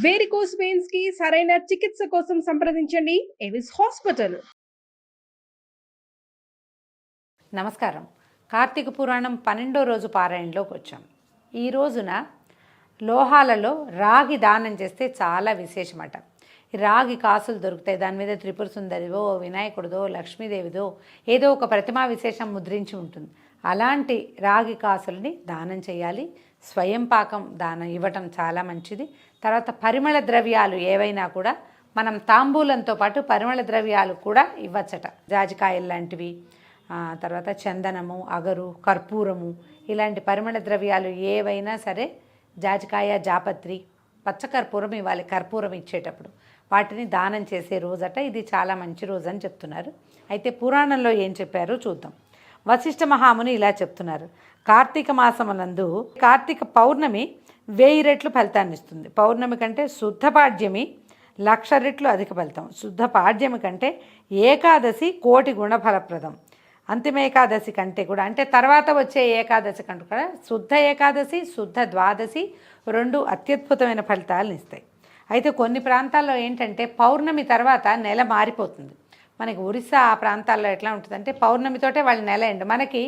Varicose veins కి సరైన చికిత్స కోసం సంప్రదించండి ఎవిస్ హాస్పిటల్. నమస్కారం. కార్తీక పురాణం 12వ రోజు పారాయణలోకి వచ్చాం. ఈ రోజున లోహాలలో రాగి దానం చేస్తే చాలా విశేషమట. రాగి కాసులు దొరుకుతాయి, దాని మీద త్రిపుర సుందరిదో, వినాయకుడిదో, లక్ష్మీదేవిదో ఏదో ఒక ప్రతిమా విశేషం ముద్రించి ఉంటుంది. అలాంటి రాగి కాసుల్ని దానం చేయాలి. స్వయం పాకం దానం ఇవ్వటం చాలా మంచిది. తర్వాత పరిమళ ద్రవ్యాలు ఏవైనా కూడా మనం తాంబూలంతో పాటు పరిమళ ద్రవ్యాలు కూడా ఇవ్వచ్చట. జాజికాయలు లాంటివి, తర్వాత చందనము, అగరు, కర్పూరము, ఇలాంటి పరిమళ ద్రవ్యాలు ఏవైనా సరే, జాజికాయ, జాపత్రి, పచ్చకర్పూరం ఇవ్వాలి కర్పూరం ఇచ్చేటప్పుడు. వాటిని దానం చేసే రోజట. ఇది చాలా మంచి రోజు అని చెప్తున్నారు. అయితే పురాణంలో ఏం చెప్పారో చూద్దాం. వశిష్ఠ మహాముని ఇలా చెప్తున్నారు. కార్తీక మాసమునందు కార్తీక పౌర్ణమి 1000 రెట్లు ఫలితాన్ని ఇస్తుంది. పౌర్ణమి కంటే శుద్ధ పాడ్యమి 1,00,000 రెట్లు అధిక ఫలితం. శుద్ధ పాడ్యమి కంటే ఏకాదశి 1,000,000 గుణ ఫలప్రదం. అంతిమ ఏకాదశి కంటే కూడా, అంటే తర్వాత వచ్చే ఏకాదశి కంటే కూడా శుద్ధ ఏకాదశి, శుద్ధ ద్వాదశి 2 అత్యద్భుతమైన ఫలితాలను ఇస్తాయి. అయితే కొన్ని ప్రాంతాల్లో ఏంటంటే పౌర్ణమి తర్వాత నెల మారిపోతుంది. మనకి ఒరిస్సా ఆ ప్రాంతాల్లో ఎట్లా ఉంటుందంటే పౌర్ణమితోటే వాళ్ళ నెల ఎండ్, మనకి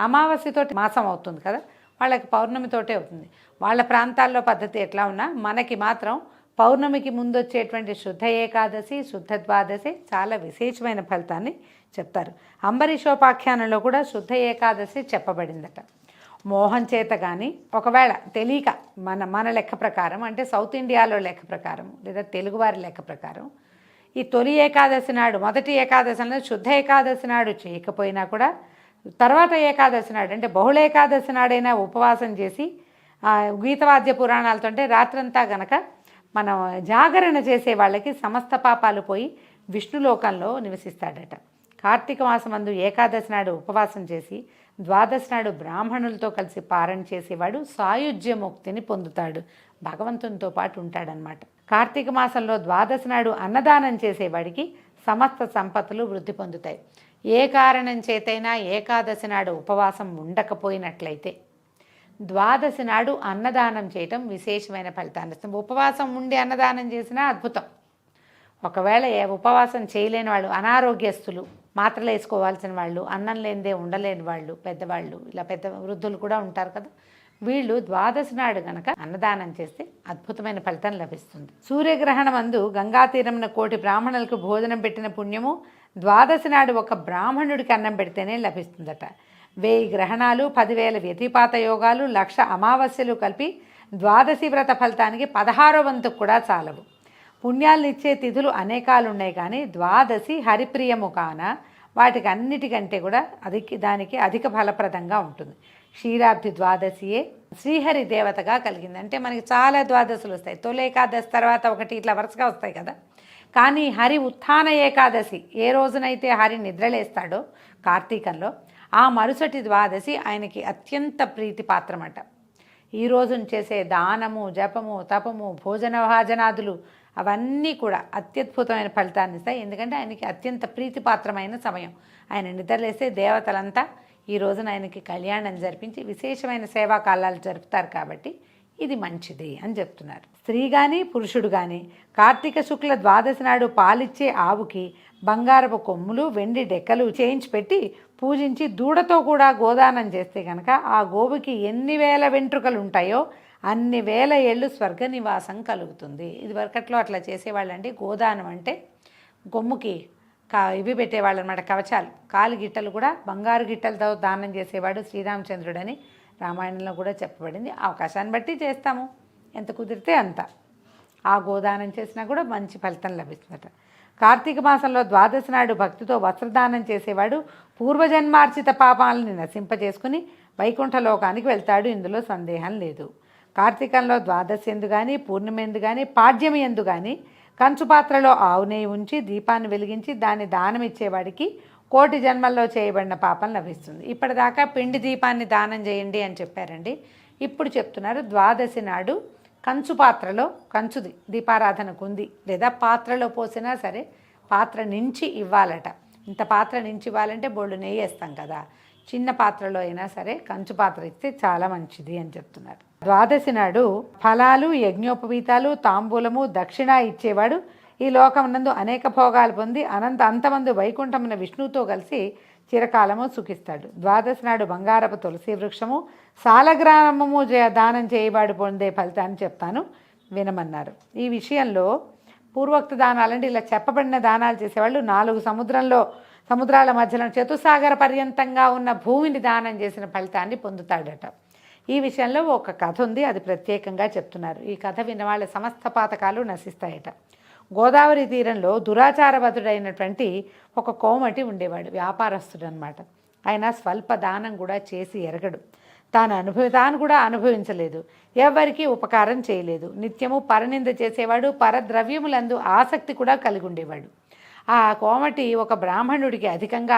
అమావాస్యతోటి మాసం అవుతుంది కదా, వాళ్ళకి పౌర్ణమితోటే అవుతుంది. వాళ్ళ ప్రాంతాల్లో పద్ధతి ఎట్లా ఉన్నా మనకి మాత్రం పౌర్ణమికి ముందు వచ్చేటువంటి శుద్ధ ఏకాదశి, శుద్ధ ద్వాదశి చాలా విశేషమైన ఫలితాన్ని చెప్తారు. అంబరీషోపాఖ్యానంలో కూడా శుద్ధ ఏకాదశి చెప్పబడిందట. మోహం చేత కానీ, ఒకవేళ తెలియక మన లెక్క ప్రకారం, అంటే సౌత్ ఇండియాలో లెక్క ప్రకారం లేదా తెలుగువారి లెక్క ప్రకారం, ఈ తొలి ఏకాదశి నాడు, మొదటి ఏకాదశి నాడు శుద్ధ ఏకాదశి నాడు చేయకపోయినా కూడా తర్వాత ఏకాదశి నాడు, అంటే బహుళ ఏకాదశి నాడైనా ఉపవాసం చేసి గీతవాద్య పురాణాలతో అంటే రాత్రంతా గనక మనం జాగరణ చేసే వాళ్ళకి సమస్త పాపాలు పోయి విష్ణులోకంలో నివసిస్తాడట. కార్తీక మాసమందు ఏకాదశి నాడు ఉపవాసం చేసి ద్వాదశి నాడు బ్రాహ్మణులతో కలిసి పారణ చేసేవాడు సాయుజ్య ముక్తిని పొందుతాడు, భగవంతునితో పాటు ఉంటాడనమాట. కార్తీక మాసంలో ద్వాదశి నాడు అన్నదానం చేసేవాడికి సమస్త సంపత్తులు వృద్ధి పొందుతాయి. ఏ కారణం చేతైనా ఏకాదశి నాడు ఉపవాసం ఉండకపోయినట్లయితే ద్వాదశి నాడు అన్నదానం చేయటం విశేషమైన ఫలితాన్ని ఇస్తుంది. ఉపవాసం ఉండి అన్నదానం చేసినా అద్భుతం. ఒకవేళ ఉపవాసం చేయలేని వాళ్ళు, అనారోగ్యస్తులు, మాత్రలు వేసుకోవాల్సిన వాళ్ళు, అన్నం లేనిదే ఉండలేని వాళ్ళు, పెద్దవాళ్ళు, ఇలా పెద్ద వృద్ధులు కూడా ఉంటారు కదా, వీళ్ళు ద్వాదశి నాడు గనక అన్నదానం చేస్తే అద్భుతమైన ఫలితం లభిస్తుంది. సూర్యగ్రహణం అందు గంగా తీరంన 1,000,000 బ్రాహ్మణులకు భోజనం పెట్టిన పుణ్యము ద్వాదశి నాడు ఒక బ్రాహ్మణుడికి అన్నం పెడితేనే లభిస్తుందట. 1000 గ్రహణాలు, 10,000 వ్యతిపాత యోగాలు, 1,00,000 అమావాస్యలు కలిపి ద్వాదశి వ్రత ఫలితానికి 16వ వంతుకు కూడా చాలవు. పుణ్యాలను ఇచ్చే తిథులు అనేకాలు ఉన్నాయి, కానీ ద్వాదశి హరిప్రియము కాన వాటికి అన్నిటికంటే కూడా దానికి అధిక ఫలప్రదంగా ఉంటుంది. క్షీరాబ్ది ద్వాదశియే శ్రీహరి దేవతగా కలిగింది. అంటే మనకి చాలా ద్వాదశులు వస్తాయి. తొలి ఏకాదశి తర్వాత ఒకటి ఇట్లా వరుసగా వస్తాయి కదా, కానీ హరి ఉత్థాన ఏకాదశి ఏ రోజునైతే హరి నిద్రలేస్తాడో కార్తీకంలో, ఆ మరుసటి ద్వాదశి ఆయనకి అత్యంత ప్రీతిపాత్రమట. ఈ రోజున చేసే దానము, జపము, తపము, భోజన భాజనాదులు అవన్నీ కూడా అత్యద్భుతమైన ఫలితాన్ని ఇస్తాయి. ఎందుకంటే ఆయనకి అత్యంత ప్రీతిపాత్రమైన సమయం. ఆయన నిద్రలేస్తే దేవతలంతా ఈ రోజున ఆయనకి కళ్యాణం జరిపించి విశేషమైన సేవా కాలాలు జరుపుతారు. కాబట్టి ఇది మంచిది అని చెప్తున్నారు. స్త్రీ కానీ పురుషుడు కానీ కార్తీక శుక్ల ద్వాదశి నాడు పాలిచ్చే ఆవుకి బంగారపు కొమ్ములు, వెండి డెక్కలు చేయించి పెట్టి పూజించి దూడతో కూడా గోదానం చేస్తే కనుక ఆ గోవుకి ఎన్ని వేల వెంట్రుకలు ఉంటాయో అన్ని వేల ఏళ్ళు స్వర్గ నివాసం కలుగుతుంది. ఇది వరకట్లో అట్లా చేసేవాళ్ళండి. గోదానం అంటే కొమ్ముకి ఇవి పెట్టేవాళ్ళు అనమాట, కవచాలు, కాలు గిట్టలు కూడా బంగారు గిట్టలతో దానం చేసేవాడు శ్రీరామచంద్రుడని రామాయణంలో కూడా చెప్పబడింది. అవకాశాన్ని బట్టి చేస్తాము, ఎంత కుదిరితే అంత. ఆ గోదానం చేసినా కూడా మంచి ఫలితం లభిస్తుందట. కార్తీక మాసంలో ద్వాదశి నాడు భక్తితో వస్త్రదానం చేసేవాడు పూర్వజన్మార్జిత పాపాలని నశింపజేసుకుని వైకుంఠలోకానికి వెళ్తాడు. ఇందులో సందేహం లేదు. కార్తీకంలో ద్వాదశి ఎందు కానీ, పూర్ణిమ ఎందు కానీ, పాడ్యమి ఎందు కానీ కంచు పాత్రలో ఆవు నెయ్యి ఉంచి దీపాన్ని వెలిగించి దాన్ని దానం ఇచ్చేవాడికి 1,000,000 జన్మల్లో చేయబడిన పాపం లభిస్తుంది. ఇప్పటిదాకా పిండి దీపాన్ని దానం చేయండి అని చెప్పారండి. ఇప్పుడు చెప్తున్నారు ద్వాదశి నాడు కంచు పాత్రలో, కంచుది దీపారాధనకు ఉంది, లేదా పాత్రలో పోసినా సరే పాత్ర నుంచి ఇవ్వాలట. ఇంత పాత్ర నుంచి ఇవ్వాలంటే బోళ్ళు నెయ్యి వేస్తాం కదా, చిన్న పాత్రలో అయినా సరే కంచు పాత్ర ఇస్తే చాలా మంచిది అని చెప్తున్నారు. ద్వాదశి నాడు ఫలాలు, యజ్ఞోపవీతాలు, తాంబూలము, దక్షిణ ఇచ్చేవాడు ఈ లోకమునందు అనేక భోగాలు పొంది అంతమంది వైకుంఠమున విష్ణువుతో కలిసి చిరకాలము సుఖిస్తాడు. ద్వాదశి నాడు బంగారపు తులసి వృక్షము, సాలగ్రామము దానం చేయవాడు పొందే ఫలితాన్ని చెప్తాను వినమన్నారు. ఈ విషయంలో పూర్వోక్త దానాలంటే ఇలా చెప్పబడిన దానాలు చేసేవాళ్ళు 4 సముద్రాల మధ్యలో చతుసాగర పర్యంతంగా ఉన్న భూమిని దానం చేసిన ఫలితాన్ని పొందుతాడట. ఈ విషయంలో ఒక కథ ఉంది, అది ప్రత్యేకంగా చెప్తున్నారు. ఈ కథ విన్నవాళ్ళ సమస్త పాతకాలు నశిస్తాయట. గోదావరి తీరంలో దురాచారబద్ధుడైనటువంటి ఒక కోమటి ఉండేవాడు, వ్యాపారస్తుడు అనమాట. ఆయన స్వల్ప దానం కూడా చేసి ఎరగడు. తాను కూడా అనుభవించలేదు, ఎవరికి ఉపకారం చేయలేదు. నిత్యము పరనింద చేసేవాడు, పరద్రవ్యములందు ఆసక్తి కూడా కలిగి ఉండేవాడు. ఆ కోమటి ఒక బ్రాహ్మణుడికి అధికంగా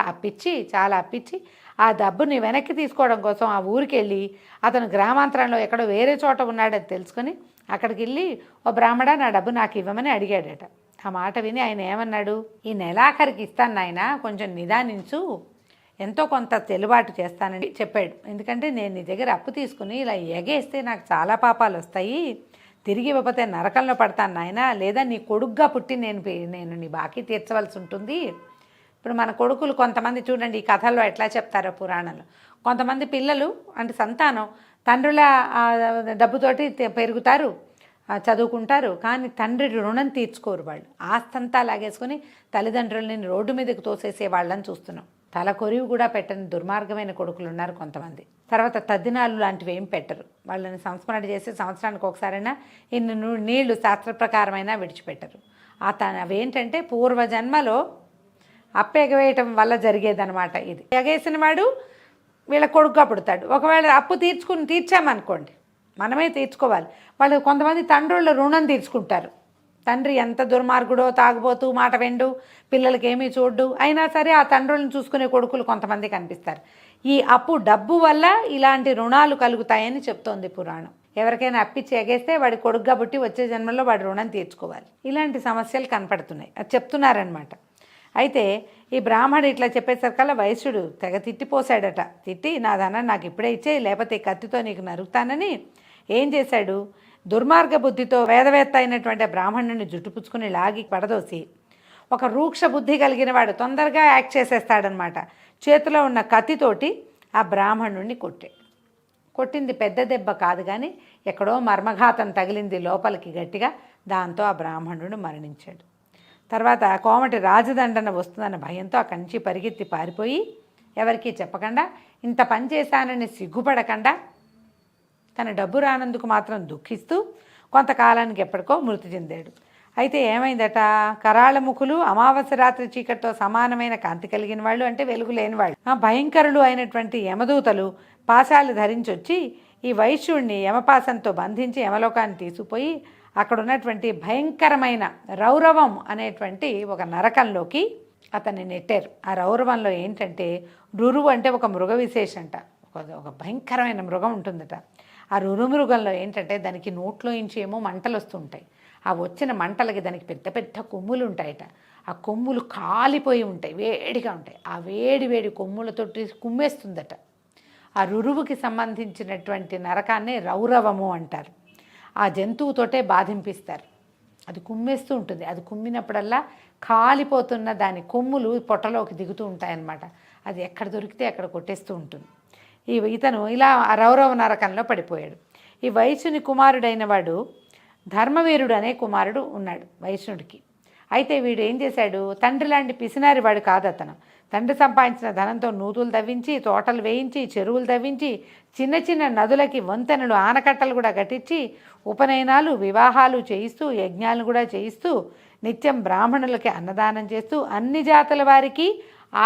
చాలా అప్పించి ఆ డబ్బుని వెనక్కి తీసుకోవడం కోసం ఆ ఊరికి వెళ్ళి అతను గ్రామాంతరంలో ఎక్కడో వేరే చోట ఉన్నాడని తెలుసుకొని అక్కడికి వెళ్ళి, ఓ బ్రాహ్మణ నా డబ్బు నాకు ఇవ్వమని అడిగాడట. ఆ మాట విని ఆయన ఏమన్నాడు, ఈ నెలాఖరికి ఇస్తాను నాయన, కొంచెం నిదానించు, ఎంతో కొంత చెల్లుబాటు చేస్తానని చెప్పాడు. ఎందుకంటే నేను నీ దగ్గర అప్పు తీసుకుని ఇలా ఎగేస్తే నాకు చాలా పాపాలు వస్తాయి, తిరిగి ఇవ్వకపోతే నరకంలో పడతాను నాయన, లేదా నీ కొడుగ్గా పుట్టి నేను నీ బాకీ తీర్చవలసి ఉంటుంది. ఇప్పుడు మన కొడుకులు కొంతమంది చూడండి, ఈ కథల్లో ఎట్లా చెప్తారో పురాణంలో, కొంతమంది పిల్లలు అంటే సంతానం తండ్రుల డబ్బుతోటి పెరుగుతారు, చదువుకుంటారు, కానీ తండ్రి రుణం తీర్చుకోరు. వాళ్ళు ఆస్తంతా లాగేసుకొని తల్లిదండ్రులని రోడ్డు మీదకి తోసేసే వాళ్ళని చూస్తున్నాం. తల కొరివి కూడా పెట్టని దుర్మార్గమైన కొడుకులు ఉన్నారు కొంతమంది. తర్వాత తద్దినాలు లాంటివి ఏం పెట్టరు, వాళ్ళని సంస్మరణ చేసి సంవత్సరానికి ఒకసారైనా ఇన్ని నీళ్లు శాస్త్ర ప్రకారమైనా విడిచిపెట్టరు. అవేంటంటే పూర్వజన్మలో అప్పెగవేయటం వల్ల జరిగేదనమాట. ఇది ఎగేసిన వాడు వీళ్ళ కొడుకుగా పుడతాడు. ఒకవేళ అప్పు తీర్చామనుకోండి, మనమే తీర్చుకోవాలి. వాళ్ళు కొంతమంది తండ్రుల రుణం తీర్చుకుంటారు. తండ్రి ఎంత దుర్మార్గుడో, తాగుబోతూ, మాట వెండు, పిల్లలకి ఏమీ చూడ్డు, అయినా సరే ఆ తండ్రులను చూసుకునే కొడుకులు కొంతమంది కనిపిస్తారు. ఈ డబ్బు వల్ల ఇలాంటి రుణాలు కలుగుతాయని చెప్తోంది పురాణం. ఎవరికైనా అప్పిచ్చి ఎగేస్తే వాడి కొడుకుగా పుట్టి వచ్చే జన్మలో వాడి రుణం తీర్చుకోవాలి. ఇలాంటి సమస్యలు కనపడుతున్నాయి, అది చెప్తున్నారనమాట. అయితే ఈ బ్రాహ్మడు ఇట్లా చెప్పేసరికల్లా వైశ్యుడు తెగ తిట్టిపోసాడట. తిట్టి నా ధనం నాకు ఇప్పుడే ఇచ్చేయి, లేకపోతే కత్తితో నీకు నరుకుతానని ఏం చేశాడు, దుర్మార్గ బుద్ధితో వేదవేత్త అయినటువంటి బ్రాహ్మణుని జుట్టుపుచ్చుకుని లాగి పడదోసి, ఒక రూక్ష బుద్ధి కలిగిన వాడు తొందరగా యాక్ట్ చేసేస్తాడనమాట. చేతిలో ఉన్న కత్తితోటి ఆ బ్రాహ్మణుడిని కొట్టింది పెద్ద దెబ్బ కాదు, కానీ ఎక్కడో మర్మఘాతం తగిలింది లోపలికి గట్టిగా. దాంతో ఆ బ్రాహ్మణుడు మరణించాడు. తర్వాత కోమటి రాజదండన వస్తుందన్న భయంతో అక్కడి నుంచి పరిగెత్తి పారిపోయి ఎవరికీ చెప్పకుండా, ఇంత పని చేశానని సిగ్గుపడకుండా, తన డబ్బు రానందుకు మాత్రం దుఃఖిస్తూ కొంతకాలానికి ఎప్పటికో మృతి చెందాడు. అయితే ఏమైందట, కరాళ ముఖులు అమావాస్య రాత్రి చీకటితో సమానమైన కాంతి కలిగిన వాళ్ళు, అంటే వెలుగు లేని వాళ్ళు, భయంకరులు అయినటువంటి యమదూతలు పాశాలు ధరించి వచ్చి ఈ వైశ్యుడిని యమపాసంతో బంధించి యమలోకాన్ని తీసుకుపోయి అక్కడ ఉన్నటువంటి భయంకరమైన రౌరవం అనేటువంటి ఒక నరకంలోకి అతన్ని నెట్టారు. ఆ రౌరవంలో ఏంటంటే, రురువు అంటే ఒక మృగ విశేషంట, ఒక భయంకరమైన మృగం ఉంటుందట. ఆ రురుమృగంలో ఏంటంటే దానికి నోట్లో నుంచి ఏమో మంటలు వస్తుంటాయి. ఆ వచ్చిన మంటలకి దానికి పెద్ద పెద్ద కొమ్ములు ఉంటాయట. ఆ కొమ్ములు కాలిపోయి ఉంటాయి, వేడిగా ఉంటాయి. ఆ వేడి కొమ్ములతోటి కుమ్మేస్తుందట. ఆ రురువుకి సంబంధించినటువంటి నరకాన్ని రౌరవము అంటారు. ఆ జంతువుతోటే బాధింపిస్తారు. అది కుమ్మేస్తూ ఉంటుంది. అది కుమ్మినప్పుడల్లా కాలిపోతున్న దాని కొమ్ములు పొట్టలోకి దిగుతూ ఉంటాయన్నమాట. అది ఎక్కడ దొరికితే అక్కడ కొట్టేస్తూ ఉంటుంది. ఇతను ఇలా ఆ రౌరవ నరకంలో పడిపోయాడు. ఈ వైశ్యుని కుమారుడైన వాడు ధర్మవీరుడు అనే కుమారుడు ఉన్నాడు వైష్ణుడికి. అయితే వీడు ఏం చేశాడు, తండ్రి లాంటి పిసినారి వాడు కాదు అతను. తండ్రి సంపాదించిన ధనంతో నూతులు తవ్వించి, తోటలు వేయించి, చెరువులు తవ్వించి, చిన్న చిన్న నదులకి వంతెనలు, ఆనకట్టలు కూడా కట్టించి, ఉపనయనాలు, వివాహాలు చేయిస్తూ, యజ్ఞాలను కూడా చేయిస్తూ, నిత్యం బ్రాహ్మణులకి అన్నదానం చేస్తూ, అన్ని జాతుల వారికి,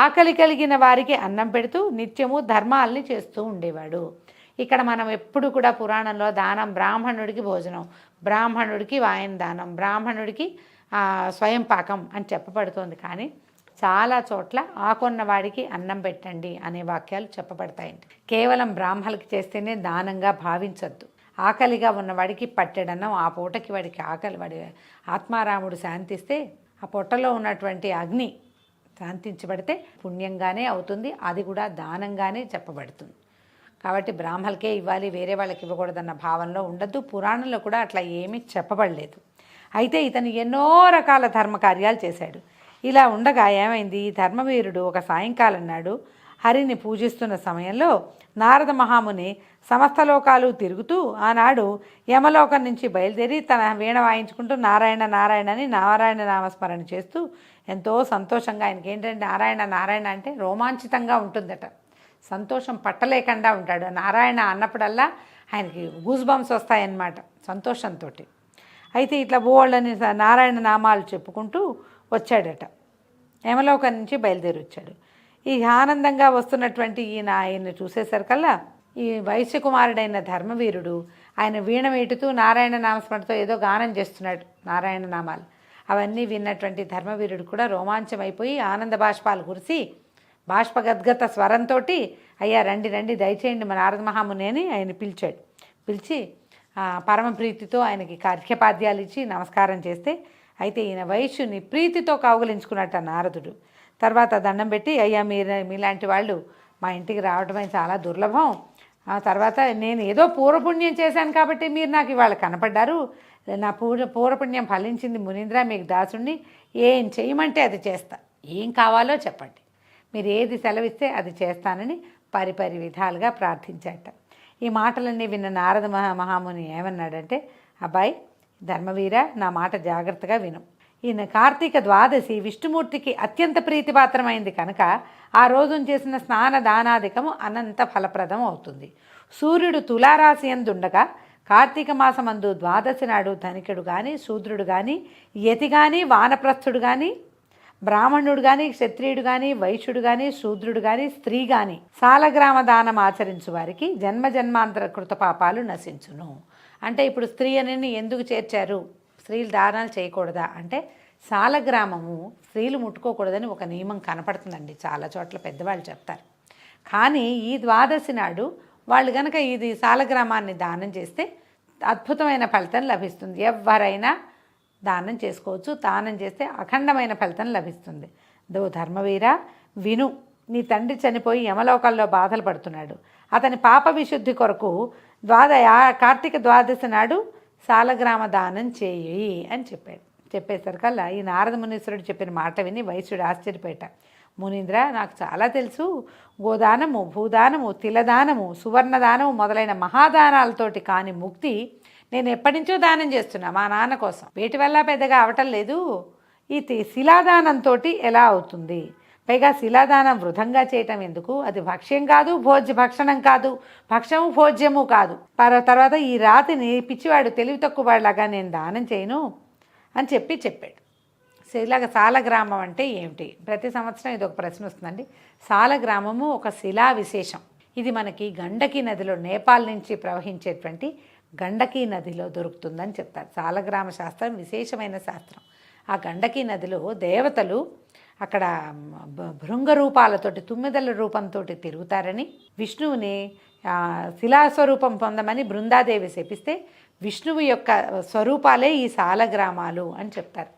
ఆకలి కలిగిన వారికి అన్నం పెడుతూ నిత్యము ధర్మాల్ని చేస్తూ ఉండేవాడు. ఇక్కడ మనం ఎప్పుడు కూడా పురాణంలో దానం, బ్రాహ్మణుడికి భోజనం, బ్రాహ్మణుడికి వాయన దానం, బ్రాహ్మణుడికి స్వయం పాకం అని చెప్పబడుతోంది. కానీ చాలా చోట్ల ఆకొన్న వాడికి అన్నం పెట్టండి అనే వాక్యాలు చెప్పబడతాయండి. కేవలం బ్రాహ్మణులకి చేస్తేనే దానంగా భావించద్దు. ఆకలిగా ఉన్నవాడికి పట్టెడన్నం, ఆ పూటకి వాడికి ఆకలి, వాడి ఆత్మారాముడు శాంతిస్తే ఆ పొట్టలో ఉన్నటువంటి అగ్ని శాంతించబడితే పుణ్యంగానే అవుతుంది. అది కూడా దానంగానే చెప్పబడుతుంది. కాబట్టి బ్రాహ్మలకే ఇవ్వాలి, వేరే వాళ్ళకి ఇవ్వకూడదన్న భావనలో ఉండద్దు. పురాణంలో కూడా అట్లా ఏమీ చెప్పబడలేదు. అయితే ఇతను ఎన్నో రకాల ధర్మకార్యాలు చేశాడు. ఇలా ఉండగా ఏమైంది, ధర్మవీరుడు ఒక సాయంకాలం నాడు హరిని పూజిస్తున్న సమయంలో నారద మహాముని సమస్త లోకాలు తిరుగుతూ ఆనాడు యమలోకం నుంచి బయలుదేరి తన వీణ వాయించుకుంటూ నారాయణ నారాయణ అని నారాయణ నామస్మరణ చేస్తూ ఎంతో సంతోషంగా, ఆయనకి ఏంటంటే నారాయణ నారాయణ అంటే రోమాంచితంగా ఉంటుందట, సంతోషం పట్టలేకుండా ఉంటాడు. నారాయణ అన్నప్పుడల్లా ఆయనకి గూస్ బంప్స్ వస్తాయన్నమాట సంతోషంతో. అయితే ఇట్లా బోళ్ళని నారాయణ నామాలు చెప్పుకుంటూ వచ్చాడట, యమలోకం నుంచి బయలుదేరి వచ్చాడు. ఈ ఆనందంగా వస్తున్నటువంటి ఆయన్ని చూసేసరికల్లా ఈ వైశ్యకుమారుడైన ధర్మవీరుడు ఆయన వీణ మీటుతూ నారాయణ నామస్మరణతో ఏదో గానం చేస్తున్నాడు, నారాయణ నామాలు. అవన్నీ విన్నటువంటి ధర్మవీరుడు కూడా రోమాంచమైపోయి ఆనంద బాష్పాలు కురిసి బాష్పగద్గత స్వరంతో, అయ్యా రండి రండి దయచేయండి మా నారద మహాముని అని ఆయన పిలిచాడు. పిలిచి పరమ ప్రీతితో ఆయనకి అర్ఘ్యపాద్యాలు ఇచ్చి నమస్కారం చేస్తే, అయితే ఈయన వైశ్యుని ప్రీతితో కౌగిలించుకున్నట్ట నారదుడు. తర్వాత దండం పెట్టి, అయ్యా మీలాంటి వాళ్ళు మా ఇంటికి రావడమే చాలా దుర్లభం. ఆ తర్వాత నేను ఏదో పూర్వపుణ్యం చేశాను కాబట్టి మీరు నాకు ఇవాళ కనపడ్డారు. నా పూర్వపుణ్యం ఫలించింది మునీంద్ర, మీకు దాసుణ్ణి, ఏం చేయమంటే అది చేస్తా, ఏం కావాలో చెప్పండి, మీరు ఏది సెలవిస్తే అది చేస్తానని పరిపరి విధాలుగా ప్రార్థించాట. ఈ మాటలన్నీ విన్న నారద మహాముని ఏమన్నాడంటే, అబ్బాయి ధర్మవీర, నా మాట జాగ్రత్తగా విను. ఈయన కార్తీక ద్వాదశి విష్ణుమూర్తికి అత్యంత ప్రీతిపాత్రమైంది కనుక ఆ రోజున చేసిన స్నాన దానాధికము అనంత ఫలప్రదం అవుతుంది. సూర్యుడు తులారాశి యందుండగా కార్తీక మాసమందు ద్వాదశి నాడు ధనికుడు కానీ, శూద్రుడు కానీ, యతి కానీ, వానప్రస్థుడు కానీ, బ్రాహ్మణుడు కానీ, క్షత్రియుడు కానీ, వైశ్యుడు కానీ, శూద్రుడు కానీ, స్త్రీ కానీ సాలగ్రామ దానం ఆచరించు వారికి జన్మజన్మాంతర కృత పాపాలు నశించును. అంటే ఇప్పుడు స్త్రీ అని ఎందుకు చేర్చారు, స్త్రీలు దానాలు చేయకూడదా అంటే, సాలగ్రామము స్త్రీలు ముట్టుకోకూడదని ఒక నియమం కనపడుతుందండి, చాలా చోట్ల పెద్దవాళ్ళు చెప్తారు. కానీ ఈ ద్వాదశి నాడు వాళ్ళు కనుక ఇది సాలగ్రామాన్ని దానం చేస్తే అద్భుతమైన ఫలితం లభిస్తుంది. ఎవరైనా దానం చేసుకోవచ్చు, దానం చేస్తే అఖండమైన ఫలితం లభిస్తుంది. ధర్మవీర విను, నీ తండ్రి చనిపోయి యమలోకాల్లో బాధలు పడుతున్నాడు. అతని పాప విశుద్ధి కొరకు కార్తీక ద్వాదశి నాడు సాలగ్రామ దానం చేయి అని చెప్పాడు. చెప్పేసరికల్లా ఈ నారద మునీశ్వరుడు చెప్పిన మాట విని వైశ్యుడు ఆశ్చర్యపోయాట. మునీంద్ర, నాకు చాలా తెలుసు, గోదానము, భూదానము, తిలదానము, సువర్ణదానము మొదలైన మహాదానాలతోటి కాని ముక్తి నేను ఎప్పటి నుంచో దానం చేస్తున్నా మా నాన్న కోసం, వీటి వల్ల పెద్దగా అవటం లేదు. ఈ శిలాదానంతో ఎలా అవుతుంది? పైగా శిలాదానం వృధంగా చేయటం ఎందుకు? అది భక్ష్యం కాదు, భక్షణం కాదు, భక్షము భోజ్యము కాదు. తర్వాత ఈ రాతిని పిచ్చివాడు తెలివి తక్కువలాగా నేను దానం చేయను అని చెప్పాడు. ఇలాగ సాలగ్రామం అంటే ఏమిటి? ప్రతి సంవత్సరం ఇది ఒక ప్రశ్న వస్తుందండి. సాలగ్రామము ఒక శిలా విశేషం. ఇది మనకి గండకీ నదిలో, నేపాల్ నుంచి ప్రవహించేటువంటి గండకీ నదిలో దొరుకుతుందని చెప్తారు. సాలగ్రామ శాస్త్రం విశేషమైన శాస్త్రం. ఆ గండకీ నదిలో దేవతలు అక్కడ భృంగ రూపాలతోటి, తుమ్మెదల రూపంతో తిరుగుతారని, విష్ణువుని శిలాస్వరూపం పొందమని బృందాదేవి శపిస్తే విష్ణువు యొక్క స్వరూపాలే ఈ సాలగ్రామాలు అని చెప్తారు.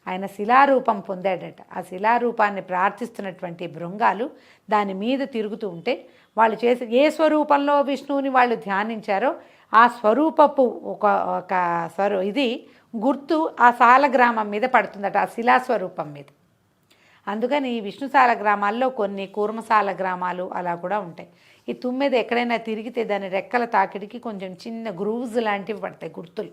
ఆయన శిలారూపం పొందాడట. ఆ శిలారూపాన్ని ప్రార్థిస్తున్నటువంటి భృంగాలు దాని మీద తిరుగుతూ ఉంటే వాళ్ళు చేసి ఏ స్వరూపంలో విష్ణువుని వాళ్ళు ధ్యానించారో ఆ స్వరూపపు ఒక ఇది గుర్తు ఆ సాలగ్రామం మీద పడుతుందట, ఆ శిలాస్వరూపం మీద. అందుకని ఈ విష్ణుశాల గ్రామాల్లో కొన్ని కూర్మశాల గ్రామాలు అలా కూడా ఉంటాయి. ఈ తుమ్మెద ఎక్కడైనా తిరిగితే దాని రెక్కల తాకిడికి కొంచెం చిన్న గ్రూవ్స్ లాంటివి పడతాయి, గుర్తులు.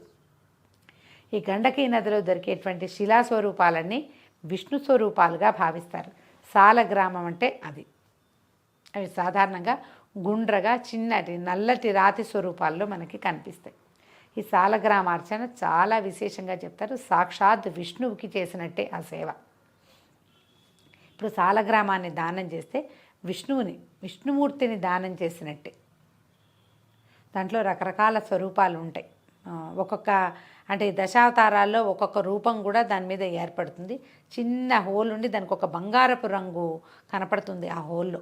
ఈ గండకీ నదిలో దొరికేటువంటి శిలాస్వరూపాలన్నీ విష్ణు స్వరూపాలుగా భావిస్తారు. సాలగ్రామం అంటే అది. అవి సాధారణంగా గుండ్రగా చిన్నటి నల్లటి రాతి స్వరూపాల్లో మనకి కనిపిస్తాయి. ఈ సాలగ్రామార్చన చాలా విశేషంగా చెప్తారు. సాక్షాత్ విష్ణువుకి చేసినట్టే ఆ సేవ. ఇప్పుడు సాలగ్రామాన్ని దానం చేస్తే విష్ణుమూర్తిని దానం చేసినట్టే. దాంట్లో రకరకాల స్వరూపాలు ఉంటాయి. ఒక్కొక్క అంటే దశావతారాల్లో ఒక్కొక్క రూపం కూడా దాని మీద ఏర్పడుతుంది. చిన్న హోల్ ఉండి దానికి ఒక బంగారపు రంగు కనపడుతుంది. ఆ హోల్లో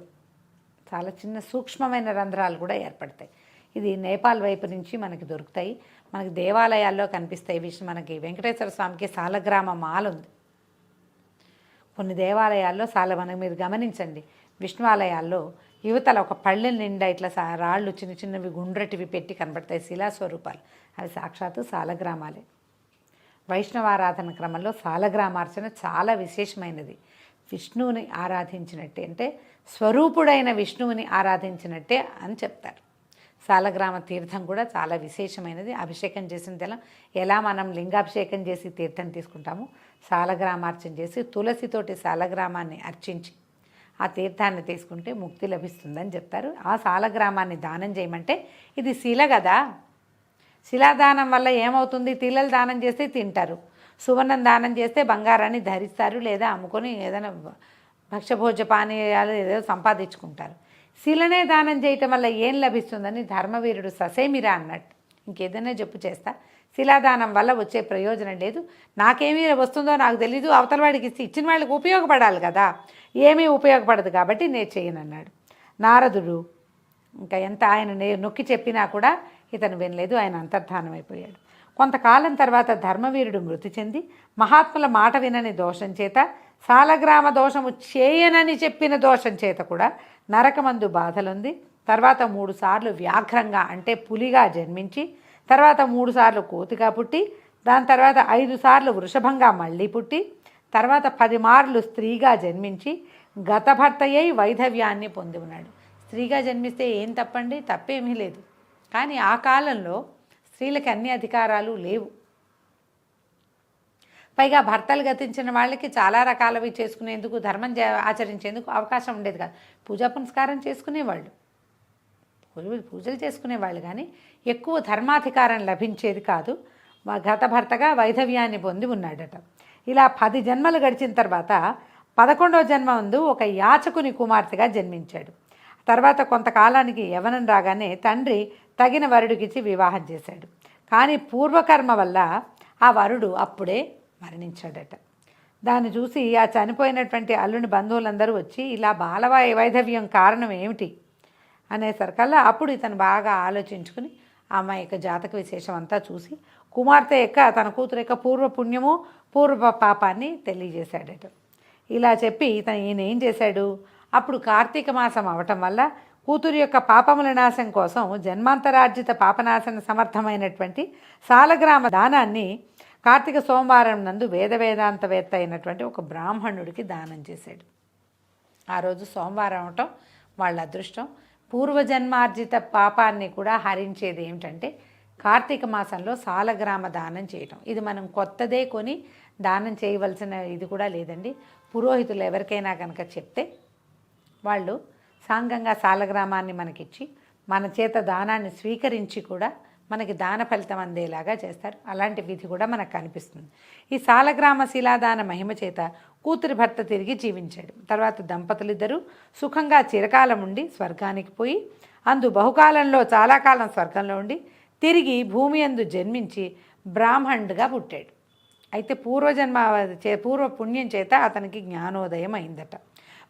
చాలా చిన్న సూక్ష్మమైన రంధ్రాలు కూడా ఏర్పడతాయి. ఇది నేపాల్ వైపు నుంచి మనకి దొరుకుతాయి. మనకి దేవాలయాల్లో కనిపిస్తాయి. మనకి వెంకటేశ్వర స్వామికి సాలగ్రామ మాల ఉంది. కొన్ని దేవాలయాల్లో మనకి మీరు గమనించండి, విష్ణు ఆలయాల్లో యువతల ఒక పళ్ళె నిండా ఇట్లా రాళ్ళు చిన్న చిన్నవి గుండ్రటివి పెట్టి కనబడతాయి, శిలాస్వరూపాలు. అవి సాక్షాత్తు సాలగ్రామాలే. వైష్ణవారాధన క్రమంలో సాలగ్రామార్చన చాలా విశేషమైనది. విష్ణువుని ఆరాధించినట్టే, అంటే స్వరూపుడైన విష్ణువుని ఆరాధించినట్టే అని చెప్తారు. సాలగ్రామ తీర్థం కూడా చాలా విశేషమైనది. అభిషేకం చేసిన తెలం ఎలా మనం లింగాభిషేకం చేసి తీర్థం తీసుకుంటామో, సాలగ్రామార్చన చేసి తులసితోటి సాలగ్రామాన్ని అర్చించి ఆ తీర్థాన్ని తీసుకుంటే ముక్తి లభిస్తుందని చెప్తారు. ఆ సాలగ్రామాన్ని దానం చేయమంటే, ఇది శిల కదా, శిలాదానం వల్ల ఏమవుతుంది, తిల్లలు దానం చేస్తే తింటారు, సువర్ణం దానం చేస్తే బంగారాన్ని ధరిస్తారు, లేదా అమ్ముకొని ఏదైనా భక్ష్యభోజ్య పానీయాలు ఏదో సంపాదించుకుంటారు. శిలనే దానం చేయటం వల్ల ఏం లభిస్తుందని ధర్మవీరుడు ససేమిరా అన్నట్టు. ఇంకేదైనా చెప్పు చేస్తా, శిలాదానం వల్ల వచ్చే ప్రయోజనం లేదు, నాకేమీ వస్తుందో నాకు తెలీదు, అవతల వాడికి ఇచ్చిన వాళ్ళకి ఉపయోగపడాలి కదా, ఏమీ ఉపయోగపడదు కాబట్టి నేను చేయనన్నాడు. నారదుడు ఇంకా ఎంత ఆయన నొక్కి చెప్పినా కూడా ఇతను వినలేదు, ఆయన అంతర్ధానం అయిపోయాడు. కొంతకాలం తర్వాత ధర్మవీరుడు మృతి చెంది మహాత్ముల మాట వినని దోషం చేత, సాలగ్రామ దోషము చేయనని చెప్పిన దోషం చేత కూడా నరకమందు బాధలుంది. తర్వాత 3 సార్లు వ్యాఘ్రంగా అంటే పులిగా జన్మించి, తర్వాత 3 సార్లు కోతిగా పుట్టి, దాని తర్వాత 5 సార్లు వృషభంగా మళ్ళీ పుట్టి, తర్వాత 10 మార్లు స్త్రీగా జన్మించి గతభర్తయ్యై వైధవ్యాన్ని పొంది ఉన్నాడు. స్త్రీగా జన్మిస్తే ఏం తప్పండి, తప్పేమీ లేదు. కానీ ఆ కాలంలో స్త్రీలకు అన్ని అధికారాలు లేవు. పైగా భర్తలు గతించిన వాళ్ళకి చాలా రకాలవి చేసుకునేందుకు, ధర్మం ఆచరించేందుకు అవకాశం ఉండేది కాదు. పూజా పునస్కారం చేసుకునేవాళ్ళు, పూజలు చేసుకునేవాళ్ళు, కానీ ఎక్కువ ధర్మాధికారం లభించేది కాదు. గత భర్తగా వైధవ్యాన్ని పొంది ఉన్నాడట. ఇలా 10 జన్మలు గడిచిన తర్వాత 11వ జన్మ ముందు ఒక యాచకుని కుమార్తెగా జన్మించాడు. తర్వాత కొంతకాలానికి యవనం రాగానే తండ్రి తగిన వరుడికిచ్చి వివాహం చేశాడు. కానీ పూర్వకర్మ వల్ల ఆ వరుడు అప్పుడే మరణించాడట. దాన్ని చూసి ఆ చనిపోయినటువంటి అల్లుని బంధువులందరూ వచ్చి ఇలా వైధవ్యం కారణం ఏమిటి అనేసరికల్లా అప్పుడు ఇతను బాగా ఆలోచించుకుని ఆ అమ్మాయి యొక్క జాతక విశేషం అంతా చూసి కుమార్తె యొక్క తన కూతురు యొక్క పూర్వ పుణ్యము పూర్వ పాపాన్ని తెలియజేశాడట. ఇలా చెప్పి ఈయన ఏం చేశాడు, అప్పుడు కార్తీక మాసం అవటం వల్ల కూతురు యొక్క పాపముల నాశం కోసం జన్మాంతరార్జిత పాపనాశన సమర్థమైనటువంటి సాలగ్రామ దానాన్ని కార్తీక సోమవారం నందు వేదాంతవేత్త అయినటువంటి ఒక బ్రాహ్మణుడికి దానం చేశాడు. ఆ రోజు సోమవారం అవటం వాళ్ళ అదృష్టం. పూర్వజన్మార్జిత పాపాన్ని కూడా హరించేది ఏమిటంటే కార్తీక మాసంలో సాలగ్రామ దానం చేయటం. ఇది మనం కొత్తదే కొని దానం చేయవలసిన ఇది కూడా లేదండి. పురోహితులు ఎవరికైనా కనుక చెప్తే వాళ్ళు సాంగంగా సాలగ్రామాన్ని మనకిచ్చి మన చేత దానాన్ని స్వీకరించి కూడా మనకి దాన ఫలితం అందేలాగా చేస్తారు. అలాంటి విధి కూడా మనకు కనిపిస్తుంది. ఈ సాలగ్రామ శిలాదాన మహిమ చేత కూతురి భర్త తిరిగి జీవించాడు. తర్వాత దంపతులిద్దరూ సుఖంగా చిరకాలం ఉండి స్వర్గానికి పోయి, అందు బహుకాలంలో చాలా కాలం స్వర్గంలో ఉండి తిరిగి భూమి అందు జన్మించి బ్రాహ్మణుడిగా పుట్టాడు. అయితే పూర్వ పుణ్యం చేత అతనికి జ్ఞానోదయం అయిందట.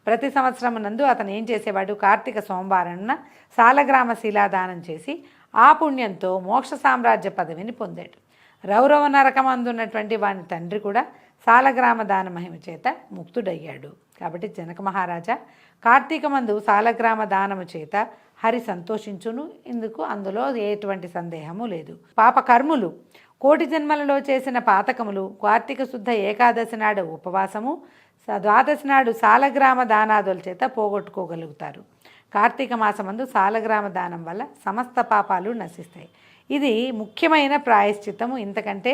ప్రతి సంవత్సరం నందు అతను ఏం చేసేవాడు, కార్తీక సోమవారాన సాలగ్రామ శిలాదానం చేసి ఆ పుణ్యంతో మోక్ష సామ్రాజ్య పదవిని పొందాడు. రౌరవ నరకం అందున్నటువంటి వాని తండ్రి కూడా సాలగ్రామ దాన మహిమ చేత ముక్తుడయ్యాడు. కాబట్టి జనక మహారాజా, కార్తీకమందు సాలగ్రామ దానము చేత హరి సంతోషించును, అందులో ఎటువంటి సందేహము లేదు. పాపకర్ములు, కోటి జన్మలలో చేసిన పాతకములు, కార్తీక శుద్ధ ఏకాదశి నాడు ఉపవాసము, ద్వాదశి నాడు సాలగ్రామ దానాదుల చేత పోగొట్టుకోగలుగుతారు. కార్తీక మాసమందు సాలగ్రామ దానం వల్ల సమస్త పాపాలు నశిస్తాయి. ఇది ముఖ్యమైన ప్రాయశ్చిత్తము, ఇంతకంటే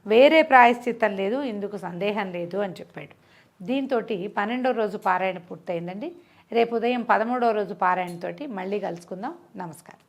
వేరే ప్రాయశ్చిత్తం లేదు, ఇందుకు సందేహం లేదు అని చెప్పాడు. దీంతో 12వ రోజు పారాయణ పూర్తయిందండి. రేపు ఉదయం 13వ రోజు పారాయణతోటి మళ్ళీ కలుసుకుందాం. నమస్కారం.